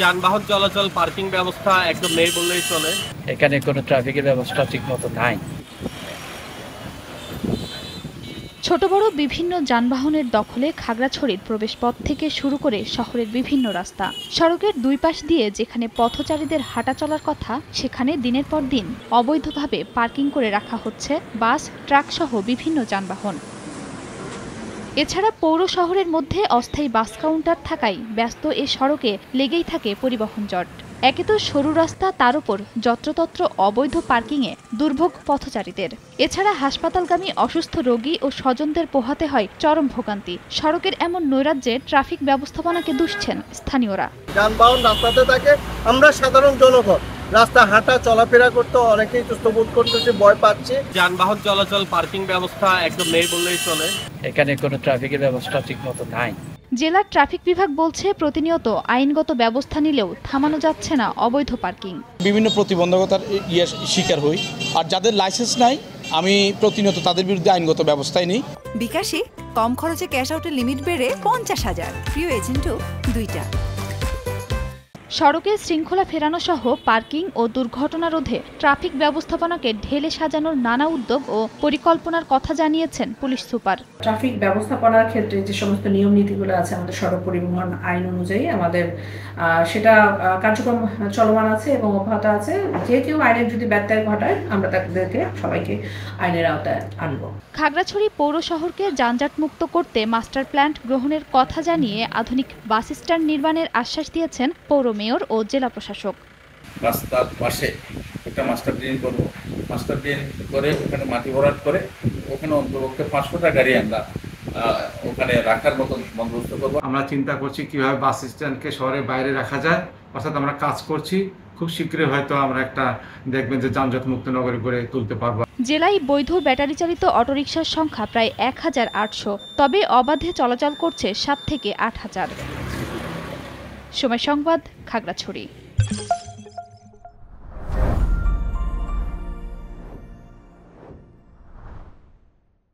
যানবাহন চলাচল পার্কিং ব্যবস্থা একদম নেই বললেই চলে। এখানে কোনো ট্রাফিকের ব্যবস্থা ঠিকমতো নাই। ছোট বড় বিভিন্ন যানবাহনের দখলে খাগড়াছড়ির প্রবেশপথ থেকে শুরু করে শহরের বিভিন্ন রাস্তা। সড়কের দুই পাশ দিয়ে যেখানে পথচারীদের হাঁটা চলার কথা, সেখানে দিনের পর দিন অবৈধভাবে পার্কিং করে রাখা হচ্ছে বাস, ট্রাক সহ বিভিন্ন যানবাহন। এছাড়া পৌর শহরের মধ্যে অস্থায়ী বাস কাউন্টার থাকায় ব্যস্ত এ সড়কে লেগেই থাকে পরিবহন জট। একে তো সরু রাস্তা, তার উপর যত্রতত্র অবৈধ পার্কিংয়ে দুর্ভোগ পথচারীদের। এছাড়া হাসপাতালগামী অসুস্থ রোগী ও স্বজনদের পোহাতে হয় চরম ভোগান্তি। সড়কের এমন নৈরাজ্যে ট্রাফিক ব্যবস্থাপনাকে দুষছেন স্থানীয়রা। যানবাহন রাস্তাতে থাকে, আমরা সাধারণ জনগণ রাস্তা হাঁটা চলাফেরা করতে অনেকেই বোধ করতেছে, ভয় পাচ্ছে। যানবাহন চলাচল পার্কিং ব্যবস্থা একদম নেই বললেই চলে। এখানে কোনো ট্রাফিকের ব্যবস্থা ঠিকমতো নাই। জেলার ট্রাফিক বিভাগ বলছে, প্রতিনিয়ত আইনগত ব্যবস্থা নিলেও থামানো যাচ্ছে না অবৈধ পার্কিং। বিভিন্ন প্রতিবন্ধকতার শিকার হই, আর যাদের লাইসেন্স নাই আমি প্রতিনিয়ত তাদের বিরুদ্ধে আইনগত ব্যবস্থাই নিই। বিকাশে কম খরচে ক্যাশ আউটের লিমিট বেড়ে 50,000, প্রিয় এজেন্টও 2টা। সড়কে শৃঙ্খলা ফেরানো সহ পার্কিং ও দুর্ঘটনা রোধে ট্রাফিক ব্যবস্থাপনাকে ঢেলে সাজানোর নানা উদ্যোগ ও পরিকল্পনার কথা জানিয়েছেন পুলিশ সুপার। ট্রাফিক ব্যবস্থাপনার ক্ষেত্রে যে সমস্ত নিয়ম নীতিগুলো আছে আমাদের সড়ক পরিবহন আইন অনুযায়ী আমাদের সেটা কার্যক্রম চলমান আছে এবং অব্যাহত আছে। যে কেউ আইনের যদি ব্যত্যয় ঘটায় আমরা তাদেরকে সবাইকে আইনের আওতায় আনবো। খাগড়াছড়ি পৌর শহরকে যানজট মুক্ত করতে মাস্টার প্ল্যান গ্রহণের কথা জানিয়ে আধুনিক বাস স্ট্যান্ড নির্মাণের আশ্বাস দিয়েছেন পৌর মেয়র ও জেলা প্রশাসক। রাস্তার পাশে একটা মাস্টার প্ল্যান করবো, মাস্টার প্ল্যান করে ওখানে মাটি ভরাট করে ওখানে অন্তপক্ষে 500টা গাড়ি আমরা ওখানে রাখার মতো বন্দোবস্ত করবো। আমরা চিন্তা করছি কিভাবে বাস স্ট্যান্ডকে শহরের বাইরে রাখা যায়, অর্থাৎ আমরা কাজ করছি। খুব শীঘ্রই হয়তো আমরা একটা দেখবেন যে যানজট মুক্ত নগরী করে তুলতে পারবো। জেলায় বৈধ ব্যাটারি চালিত অটোরিকশার সংখ্যা প্রায় 1800, তবে অবাধে চলাচল করছে 7 থেকে 8000। সময় সংবাদ, খাগড়াছড়ি।